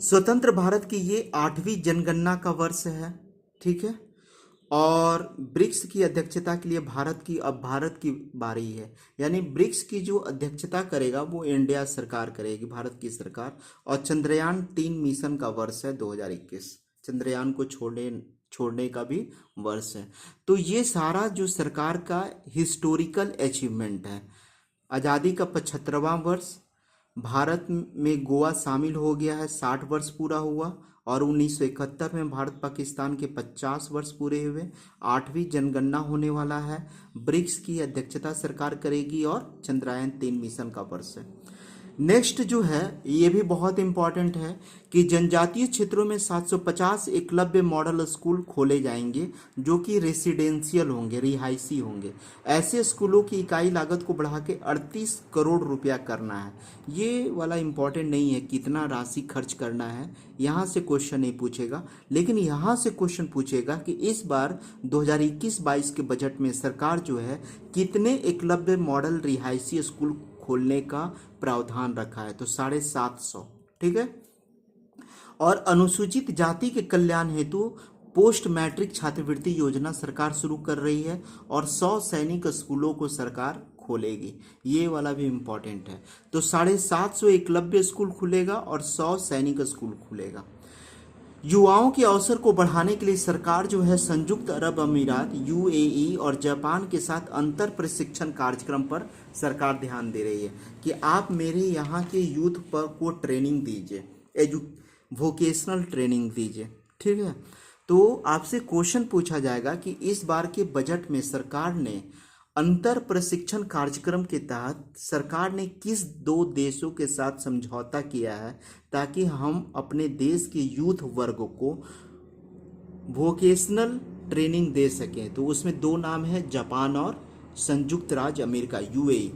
स्वतंत्र भारत की ये 8वीं जनगणना का वर्ष है। ठीक है। और ब्रिक्स की अध्यक्षता के लिए भारत की बारी है, यानी ब्रिक्स की जो अध्यक्षता करेगा वो इंडिया सरकार करेगी, भारत की सरकार। और चंद्रयान 3 मिशन का वर्ष है 2021, चंद्रयान को छोड़ने का भी वर्ष है। तो ये सारा जो सरकार का हिस्टोरिकल अचीवमेंट है। आज़ादी का 75वां वर्ष, भारत में गोवा शामिल हो गया है, 60 वर्ष पूरा हुआ। और 1971 में भारत पाकिस्तान के 50 वर्ष पूरे हुए। 8वीं जनगणना होने वाला है, ब्रिक्स की अध्यक्षता सरकार करेगी और चंद्रयान 3 मिशन का वर्ष है। नेक्स्ट जो है ये भी बहुत इंपॉर्टेंट है कि जनजातीय क्षेत्रों में 750 एकलव्य मॉडल स्कूल खोले जाएंगे जो कि रेसिडेंशियल होंगे, रिहायशी होंगे। ऐसे स्कूलों की इकाई लागत को बढ़ा के 38 करोड़ रुपया करना है। ये वाला इंपॉर्टेंट नहीं है कितना राशि खर्च करना है, यहाँ से क्वेश्चन नहीं पूछेगा, लेकिन यहाँ से क्वेश्चन पूछेगा कि इस बार 2021-22 के बजट में सरकार जो है कितने एकलव्य मॉडल रिहायशी स्कूल खोलने का प्रावधान रखा है। तो 750। ठीक है। और अनुसूचित जाति के कल्याण हेतु पोस्ट मैट्रिक छात्रवृत्ति योजना सरकार शुरू कर रही है और 100 सैनिक स्कूलों को सरकार खोलेगी। ये वाला भी इंपॉर्टेंट है। तो 750 एकलव्य स्कूल खुलेगा और 100 सैनिक स्कूल खुलेगा। युवाओं के अवसर को बढ़ाने के लिए सरकार जो है संयुक्त अरब अमीरात UAE और जापान के साथ अंतर प्रशिक्षण कार्यक्रम पर सरकार ध्यान दे रही है कि आप मेरे यहाँ के यूथ पर को ट्रेनिंग दीजिए, वोकेशनल ट्रेनिंग दीजिए। ठीक है। तो आपसे क्वेश्चन पूछा जाएगा कि इस बार के बजट में सरकार ने अंतर प्रशिक्षण कार्यक्रम के तहत सरकार ने किस 2 देशों के साथ समझौता किया है ताकि हम अपने देश के यूथ वर्ग को वोकेशनल ट्रेनिंग दे सकें। तो उसमें 2 नाम है, जापान और संयुक्त राज्य अमेरिका UAE।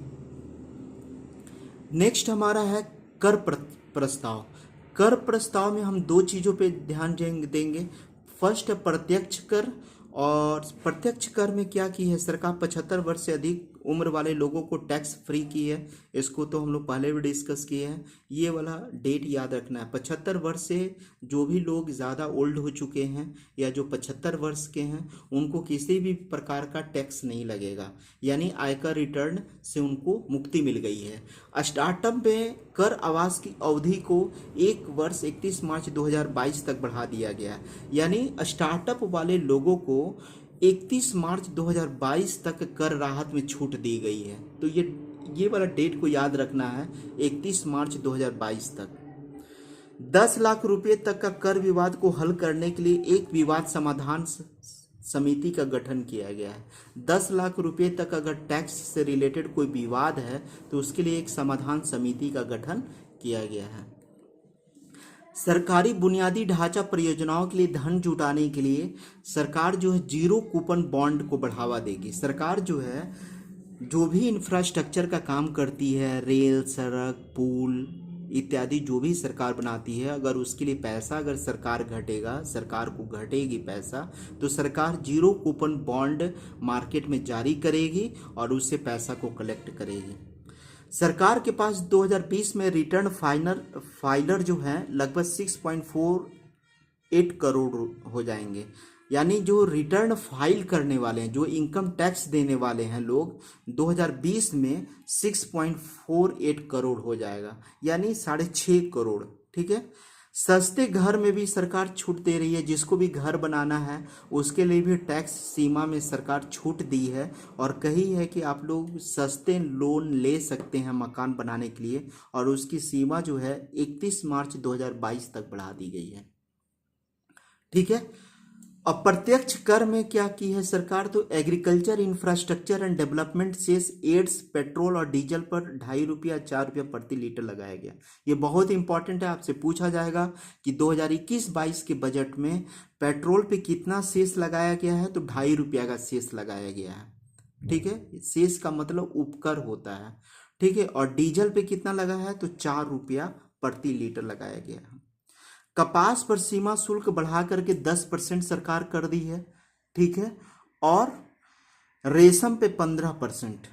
नेक्स्ट हमारा है कर प्रस्ताव। कर प्रस्ताव में हम 2 चीज़ों पे ध्यान देंगे। फर्स्ट है प्रत्यक्ष कर, और प्रत्यक्ष कर में क्या की है सरकार, 75 वर्ष से अधिक उम्र वाले लोगों को टैक्स फ्री की है। इसको तो हम लोग पहले भी डिस्कस किए हैं। ये वाला डेट याद रखना है। 75 वर्ष से जो भी लोग ज़्यादा ओल्ड हो चुके हैं या जो 75 वर्ष के हैं उनको किसी भी प्रकार का टैक्स नहीं लगेगा, यानी आयकर रिटर्न से उनको मुक्ति मिल गई है। स्टार्टअप में कर आवास की अवधि को 1 वर्ष 31 मार्च 2022 तक बढ़ा दिया गया है, यानी स्टार्टअप वाले लोगों को 31 मार्च 2022 तक कर राहत में छूट दी गई है। तो ये वाला डेट को याद रखना है, 31 मार्च 2022 तक। 10 लाख रुपए तक का कर विवाद को हल करने के लिए एक विवाद समाधान समिति का गठन किया गया है। 10 लाख रुपए तक अगर टैक्स से रिलेटेड कोई विवाद है तो उसके लिए एक समाधान समिति का गठन किया गया है। सरकारी बुनियादी ढांचा परियोजनाओं के लिए धन जुटाने के लिए सरकार जो है 0 कूपन बॉन्ड को बढ़ावा देगी। सरकार जो है जो भी इंफ्रास्ट्रक्चर का काम करती है, रेल, सड़क, पुल इत्यादि जो भी सरकार बनाती है, अगर उसके लिए पैसा अगर सरकार को घटेगी पैसा, तो सरकार 0 कूपन बॉन्ड मार्केट में जारी करेगी और उससे पैसा को कलेक्ट करेगी। सरकार के पास 2020 में रिटर्न फाइलर जो है लगभग 6.48 करोड़ हो जाएंगे, यानी जो रिटर्न फाइल करने वाले हैं, जो इनकम टैक्स देने वाले हैं लोग, 2020 में 6.48 करोड़ हो जाएगा, यानी 6.5 करोड़। ठीक है। सस्ते घर में भी सरकार छूट दे रही है। जिसको भी घर बनाना है उसके लिए भी टैक्स सीमा में सरकार छूट दी है और कही है कि आप लोग सस्ते लोन ले सकते हैं मकान बनाने के लिए, और उसकी सीमा जो है 31 मार्च 2022 तक बढ़ा दी गई है। ठीक है। अप्रत्यक्ष कर में क्या की है सरकार, तो agriculture infrastructure and development cess adds petrol और डीजल पर 2.5 रुपया 4 रुपया प्रति लीटर लगाया गया। ये बहुत इंपॉर्टेंट है, आपसे पूछा जाएगा कि 2021-22 के बजट में पेट्रोल पे कितना सेस लगाया गया है, तो 2.5 रुपया का सेस लगाया गया है। ठीक है, सेस का मतलब उपकर होता है। ठीक है, और डीजल पे कितना लगा है, तो 4 रुपया प्रति लीटर लगाया गया है। कपास पर सीमा शुल्क बढ़ा करके 10% सरकार कर दी है। ठीक है, और रेशम पे 15%।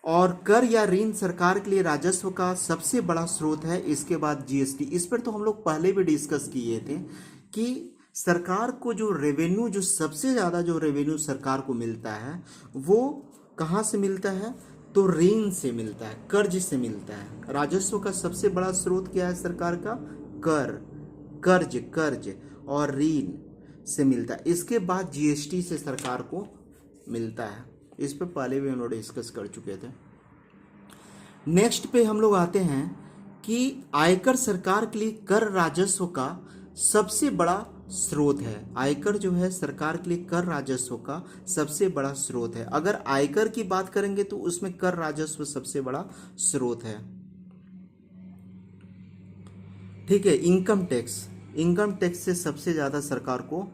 और कर या ऋण सरकार के लिए राजस्व का सबसे बड़ा स्रोत है। इसके बाद जीएसटी। इस पर तो हम लोग पहले भी डिस्कस किए थे कि सरकार को जो रेवेन्यू, जो सबसे ज़्यादा जो रेवेन्यू सरकार को मिलता है वो कहाँ से मिलता है, तो ऋण से मिलता है, कर्ज से मिलता है। राजस्व का सबसे बड़ा स्रोत क्या है सरकार का, कर, कर्ज और ऋण से मिलता है। इसके बाद जीएसटी से सरकार को मिलता है। इस पे पहले भी हम लोग डिस्कस कर चुके थे। नेक्स्ट पे हम लोग आते हैं कि आयकर सरकार के लिए कर राजस्व का सबसे बड़ा स्रोत है। आयकर जो है सरकार के लिए कर राजस्व का सबसे बड़ा स्रोत है। अगर आयकर की बात करेंगे तो उसमें कर राजस्व सबसे बड़ा स्रोत है। ठीक है, इनकम टैक्स से सबसे ज़्यादा सरकार को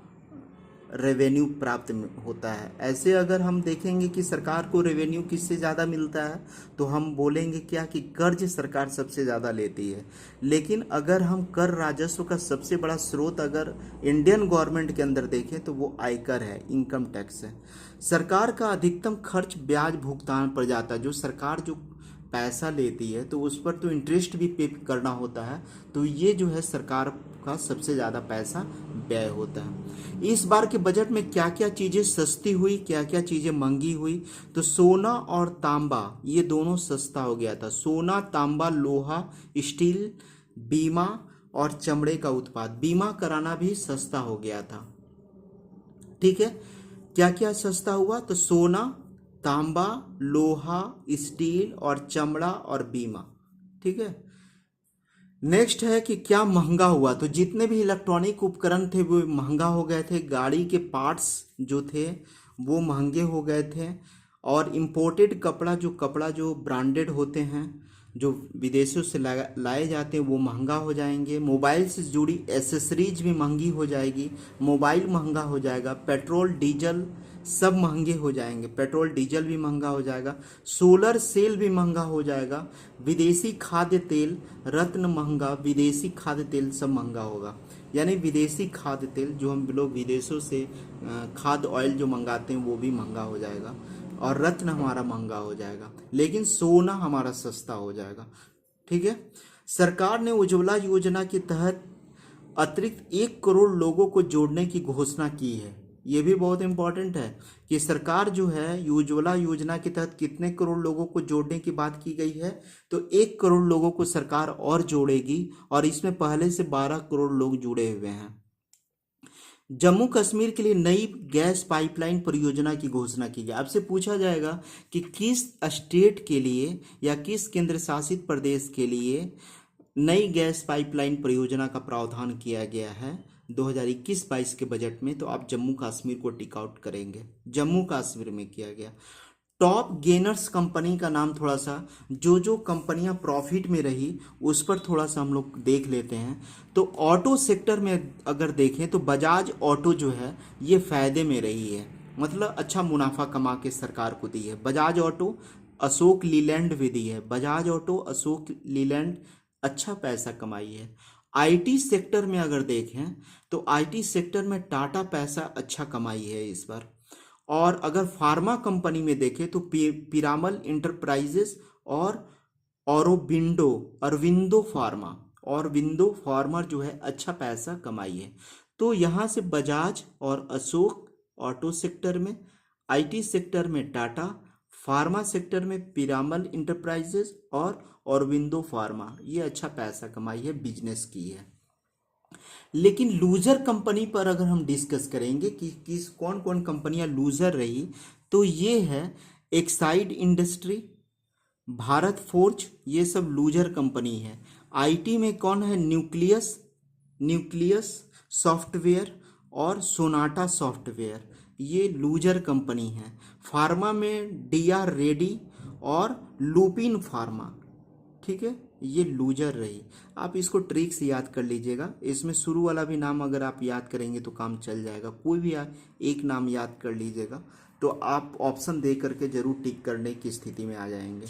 रेवेन्यू प्राप्त होता है। ऐसे अगर हम देखेंगे कि सरकार को रेवेन्यू किससे ज़्यादा मिलता है, तो हम बोलेंगे क्या कि कर्ज सरकार सबसे ज़्यादा लेती है। लेकिन अगर हम कर राजस्व का सबसे बड़ा स्रोत अगर इंडियन गवर्नमेंट के अंदर देखें तो वो आयकर है, इनकम टैक्स है। सरकार का अधिकतम खर्च ब्याज भुगतान पर जाता है। जो सरकार जो पैसा लेती है तो उस पर तो इंटरेस्ट भी पे करना होता है, तो ये जो है सरकार का सबसे ज़्यादा पैसा व्यय होता है। इस बार के बजट में क्या क्या चीज़ें सस्ती हुई, क्या क्या चीज़ें महंगी हुई, तो सोना और तांबा ये दोनों सस्ता हो गया था। सोना, तांबा, लोहा, स्टील, बीमा और चमड़े का उत्पाद, बीमा कराना भी सस्ता हो गया था। ठीक है, क्या क्या सस्ता हुआ, तो सोना, तांबा, लोहा, स्टील और चमड़ा और बीमा। ठीक है, नेक्स्ट है कि क्या महंगा हुआ, तो जितने भी इलेक्ट्रॉनिक उपकरण थे वो महंगा हो गए थे। गाड़ी के पार्ट्स जो थे वो महंगे हो गए थे। और इम्पोर्टेड कपड़ा जो ब्रांडेड होते हैं, जो विदेशों से लाए जाते हैं, वो महंगा हो जाएंगे। मोबाइल से जुड़ी एसेसरीज भी महंगी हो जाएगी, मोबाइल महंगा हो जाएगा। पेट्रोल डीजल सब महंगे हो जाएंगे, पेट्रोल डीजल भी महंगा हो जाएगा। सोलर सेल भी महंगा हो जाएगा। विदेशी खाद्य तेल, रत्न महंगा, विदेशी खाद्य तेल सब महंगा होगा। यानी विदेशी खाद्य तेल जो हम लोग विदेशों से खाद्य ऑयल जो मंगाते हैं वो भी महंगा हो जाएगा। और रत्न हमारा महंगा हो जाएगा, लेकिन सोना हमारा सस्ता हो जाएगा। ठीक है, सरकार ने उज्ज्वला योजना के तहत अतिरिक्त 1 करोड़ लोगों को जोड़ने की घोषणा की है। ये भी बहुत इंपॉर्टेंट है कि सरकार जो है उज्ज्वला योजना के तहत कितने करोड़ लोगों को जोड़ने की बात की गई है, तो 1 करोड़ लोगों को सरकार और जोड़ेगी। और इसमें पहले से 12 करोड़ लोग जुड़े हुए हैं। जम्मू कश्मीर के लिए नई गैस पाइपलाइन परियोजना की घोषणा की गई। आपसे पूछा जाएगा कि किस स्टेट के लिए या किस केंद्र शासित प्रदेश के लिए नई गैस पाइपलाइन परियोजना का प्रावधान किया गया है 2021-22 के बजट में, तो आप जम्मू कश्मीर को टिक आउट करेंगे। जम्मू कश्मीर में किया गया। टॉप गेनर्स कंपनी का नाम थोड़ा सा, जो कंपनियां प्रॉफिट में रही उस पर थोड़ा सा हम लोग देख लेते हैं। तो ऑटो सेक्टर में अगर देखें तो बजाज ऑटो जो है ये फायदे में रही है, मतलब अच्छा मुनाफा कमा के सरकार को दी है। बजाज ऑटो, अशोक लीलैंड भी दी है। बजाज ऑटो, अशोक लीलैंड अच्छा पैसा कमाई है। आईटी सेक्टर में अगर देखें तो आईटी सेक्टर में टाटा पैसा अच्छा कमाई है इस बार। और अगर फार्मा कंपनी में देखें तो पिरामल इंटरप्राइजेस और अरविंदो फार्मा जो है अच्छा पैसा कमाई है। तो यहाँ से बजाज और अशोक ऑटो सेक्टर में, आईटी सेक्टर में टाटा, फार्मा सेक्टर में पिरामल इंटरप्राइजेस और अरविंदो फार्मा, ये अच्छा पैसा कमाई है, बिजनेस की है। लेकिन लूजर कंपनी पर अगर हम डिस्कस करेंगे कि किस कौन कौन कंपनियां लूजर रही, तो ये है एक्साइड इंडस्ट्री, भारत फोर्ज, ये सब लूजर कंपनी है। आईटी में कौन है, न्यूक्लियस सॉफ्टवेयर और सोनाटा सॉफ्टवेयर, ये लूजर कंपनी है। फार्मा में डीआर रेडी और लुपिन फार्मा, ठीक है, ये लूजर रही। आप इसको ट्रिक से याद कर लीजिएगा, इसमें शुरू वाला भी नाम अगर आप याद करेंगे तो काम चल जाएगा। कोई भी एक नाम याद कर लीजिएगा तो आप ऑप्शन दे करके जरूर टिक करने की स्थिति में आ जाएंगे।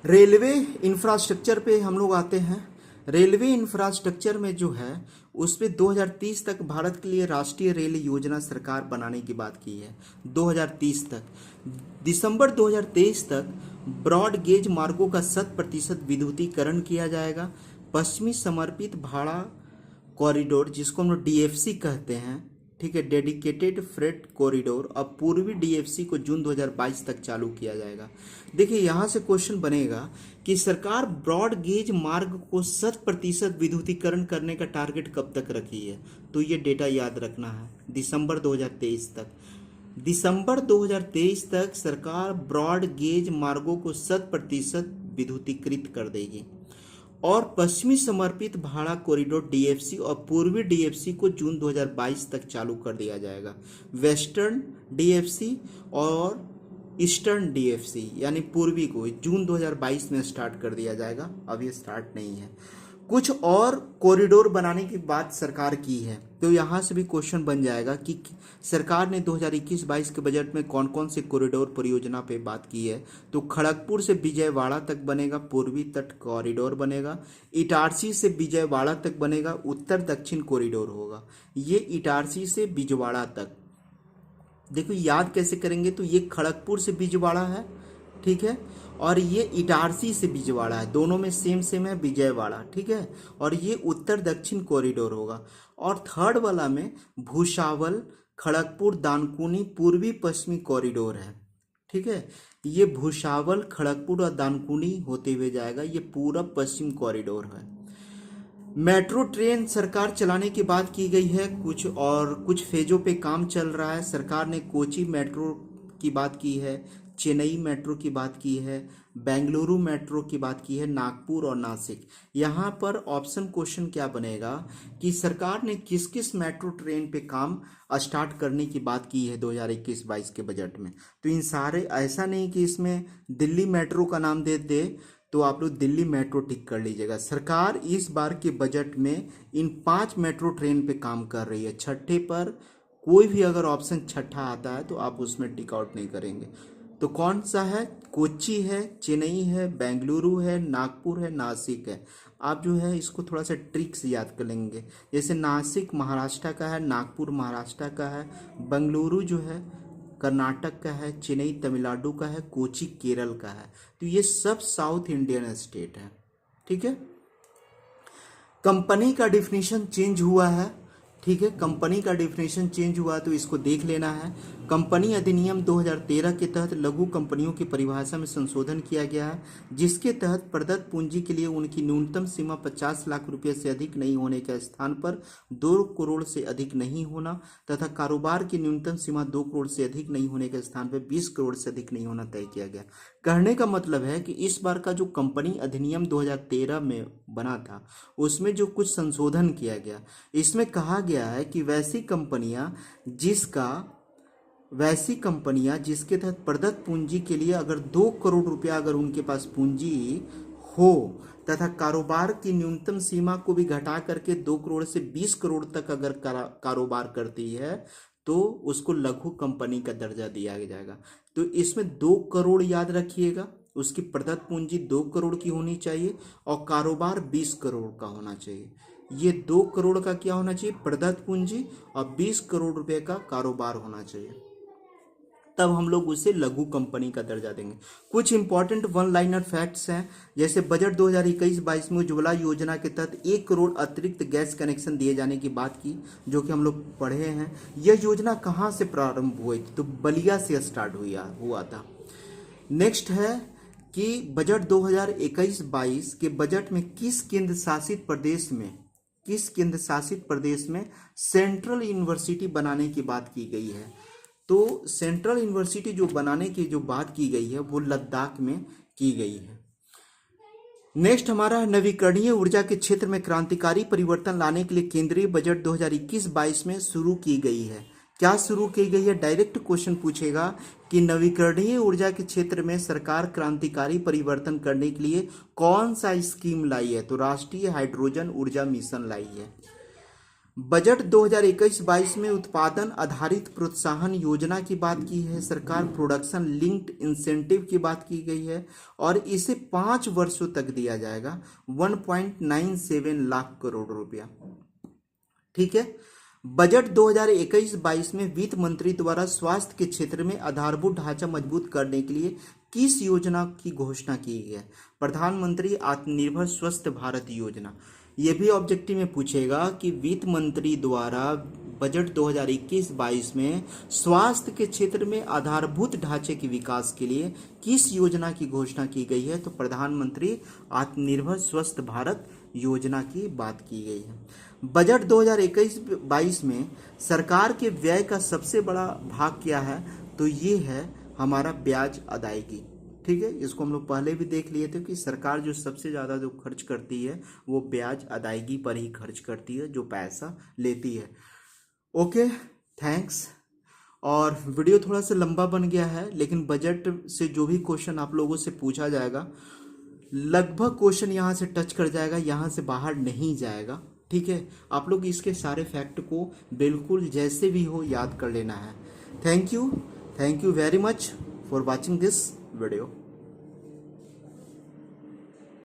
रेलवे इंफ्रास्ट्रक्चर पे हम लोग आते हैं। रेलवे इंफ्रास्ट्रक्चर में जो है उस पे 2030 तक भारत के लिए राष्ट्रीय रेल योजना सरकार बनाने की बात की है। 2030 तक, दिसंबर 2023 तक ब्रॉड गेज मार्गों का 100% विद्युतीकरण किया जाएगा। पश्चिमी समर्पित भाड़ा कॉरिडोर, जिसको हम लोग डीएफसी कहते हैं, ठीक है, डेडिकेटेड फ्रेट कॉरिडोर, अब पूर्वी डीएफसी को जून 2022 तक चालू किया जाएगा। देखिए यहाँ से क्वेश्चन बनेगा कि सरकार ब्रॉड गेज मार्ग को 100% विद्युतीकरण करने का टारगेट कब तक रखी है, तो ये डेटा याद रखना है, दिसंबर 2023 तक। दिसंबर 2023 तक सरकार ब्रॉड गेज मार्गों को 100% विद्युतीकृत कर देगी और पश्चिमी समर्पित भाड़ा कॉरिडोर डीएफसी और पूर्वी डीएफसी को जून 2022 तक चालू कर दिया जाएगा। वेस्टर्न डीएफसी और ईस्टर्न डीएफसी यानी पूर्वी को जून 2022 में स्टार्ट कर दिया जाएगा, अब ये स्टार्ट नहीं है। कुछ और कॉरिडोर बनाने की बात सरकार की है, तो यहाँ से भी क्वेश्चन बन जाएगा कि सरकार ने 2021-22 के बजट में कौन कौन से कॉरिडोर परियोजना पे बात की है। तो खड़गपुर से विजयवाड़ा तक बनेगा पूर्वी तट कॉरिडोर बनेगा, इटारसी से विजयवाड़ा तक बनेगा उत्तर दक्षिण कॉरिडोर होगा। ये इटारसी से विजयवाड़ा तक, देखो याद कैसे करेंगे, तो ये खड़गपुर से विजयवाड़ा है, ठीक है, और ये इटारसी से विजयवाड़ा है, दोनों में सेम है विजयवाड़ा, ठीक है, और ये उत्तर दक्षिण कॉरिडोर होगा। और थर्ड वाला में भुसावल खड़गपुर दानकुनी पूर्वी पश्चिमी कॉरिडोर है, ठीक है, ये भुसावल खड़गपुर और दानकुनी होते हुए जाएगा, ये पूरब पश्चिम कॉरिडोर है। मेट्रो ट्रेन सरकार चलाने की बात की गई है, कुछ फेजों पे काम चल रहा है। सरकार ने कोची मेट्रो की बात की है, चेन्नई मेट्रो की बात की है, बेंगलुरु मेट्रो की बात की है, नागपुर और नासिक। यहाँ पर ऑप्शन क्वेश्चन क्या बनेगा कि सरकार ने किस किस मेट्रो ट्रेन पे काम स्टार्ट करने की बात की है 2021-22 के बजट में। तो इन सारे, ऐसा नहीं कि इसमें दिल्ली मेट्रो का नाम दे तो आप लोग दिल्ली मेट्रो टिक कर लीजिएगा। सरकार इस बार के बजट में इन 5 मेट्रो ट्रेन पे काम कर रही है। छठे पर कोई भी अगर ऑप्शन छठा आता है तो आप उसमें टिक आउट नहीं करेंगे। तो कौन सा है, कोच्चि है, चेन्नई है, बेंगलुरु है, नागपुर है, नासिक है। आप जो है इसको थोड़ा सा ट्रिक से याद कर लेंगे, जैसे नासिक महाराष्ट्र का है, नागपुर महाराष्ट्र का है, बेंगलुरु जो है कर्नाटक का है, चेन्नई तमिलनाडु का है, कोच्चि केरल का है। तो ये सब साउथ इंडियन स्टेट है, ठीक है। कंपनी का डिफिनीशन चेंज हुआ है, ठीक है, कंपनी का डिफिनेशन चेंज हुआ तो इसको देख लेना है। कंपनी अधिनियम 2013 के तहत लघु कंपनियों की परिभाषा में संशोधन किया गया है, जिसके तहत प्रदत्त पूंजी के लिए उनकी न्यूनतम सीमा 50 लाख रुपये से अधिक नहीं होने के स्थान पर 2 करोड़ से अधिक नहीं होना तथा कारोबार की न्यूनतम सीमा 2 करोड़ से अधिक नहीं होने के स्थान पर 20 करोड़ से अधिक नहीं होना तय किया गया। कहने का मतलब है कि इस बार का जो कंपनी अधिनियम 2013 में बना था उसमें जो कुछ संशोधन किया गया, इसमें कहा गया है कि वैसी कंपनियां जिसके तहत प्रदत्त पूंजी के लिए अगर 2 करोड़ रुपया अगर उनके पास पूंजी हो तथा कारोबार की न्यूनतम सीमा को भी घटा करके 2 करोड़ से 20 करोड़ तक अगर कारोबार करती है तो उसको लघु कंपनी का दर्जा दिया जाएगा। तो इसमें 2 करोड़ याद रखिएगा, उसकी प्रदत्त पूंजी 2 करोड़ की होनी चाहिए और कारोबार 20 करोड़ का होना चाहिए। ये 2 करोड़ का क्या होना चाहिए, प्रदत्त पूंजी, और 20 करोड़ रुपए का कारोबार होना चाहिए, तब हम लोग उसे लघु कंपनी का दर्जा देंगे। कुछ इंपॉर्टेंट वन लाइनर फैक्ट्स हैं, जैसे बजट 2021-22 में उज्ज्वला योजना के तहत 1 करोड़ अतिरिक्त गैस कनेक्शन दिए जाने की बात की, जो कि हम लोग पढ़े हैं। यह योजना कहाँ से प्रारंभ हुई थी, तो बलिया से स्टार्ट हुआ था। नेक्स्ट है कि बजट 2021-22 के बजट में किस केंद्र शासित प्रदेश में सेंट्रल यूनिवर्सिटी बनाने की बात की गई है। तो सेंट्रल यूनिवर्सिटी जो बनाने की जो बात की गई है वो लद्दाख में की गई है। नेक्स्ट हमारा नवीकरणीय ऊर्जा के क्षेत्र में क्रांतिकारी परिवर्तन लाने के लिए केंद्रीय बजट 2021-22 में शुरू की गई है। क्या शुरू की गई है? डायरेक्ट क्वेश्चन पूछेगा कि नवीकरणीय ऊर्जा के क्षेत्र में सरकार क्रांतिकारी परिवर्तन करने के लिए कौन सा स्कीम लाई है? तो राष्ट्रीय हाइड्रोजन ऊर्जा मिशन लाई है। बजट 2021-22 में उत्पादन आधारित प्रोत्साहन योजना की बात की है सरकार, प्रोडक्शन लिंक्ड इंसेंटिव की बात की गई है और इसे 5 वर्षों तक दिया जाएगा 1.97 लाख करोड़ रुपया। ठीक है। बजट 2021-22 में वित्त मंत्री द्वारा स्वास्थ्य के क्षेत्र में आधारभूत ढांचा मजबूत करने के लिए किस योजना की घोषणा की गई है? प्रधानमंत्री आत्मनिर्भर स्वस्थ भारत योजना। ये भी ऑब्जेक्टिव में पूछेगा कि वित्त मंत्री द्वारा बजट 2021-22 में स्वास्थ्य के क्षेत्र में आधारभूत ढांचे के विकास के लिए किस योजना की घोषणा की गई है? तो प्रधानमंत्री आत्मनिर्भर स्वस्थ भारत योजना की बात की गई है। बजट 2021-22 में सरकार के व्यय का सबसे बड़ा भाग क्या है? तो ये है हमारा ब्याज अदायगी। ठीक है, इसको हम लोग पहले भी देख लिए थे कि सरकार जो सबसे ज़्यादा जो खर्च करती है वो ब्याज अदायगी पर ही खर्च करती है, जो पैसा लेती है। Okay, thanks. और वीडियो थोड़ा सा लंबा बन गया है, लेकिन बजट से जो भी क्वेश्चन आप लोगों से पूछा जाएगा लगभग क्वेश्चन यहाँ से टच कर जाएगा, यहाँ से बाहर नहीं जाएगा। ठीक है, आप लोग इसके सारे फैक्ट को बिल्कुल जैसे भी हो याद कर लेना है। Thank you very much for watching this video.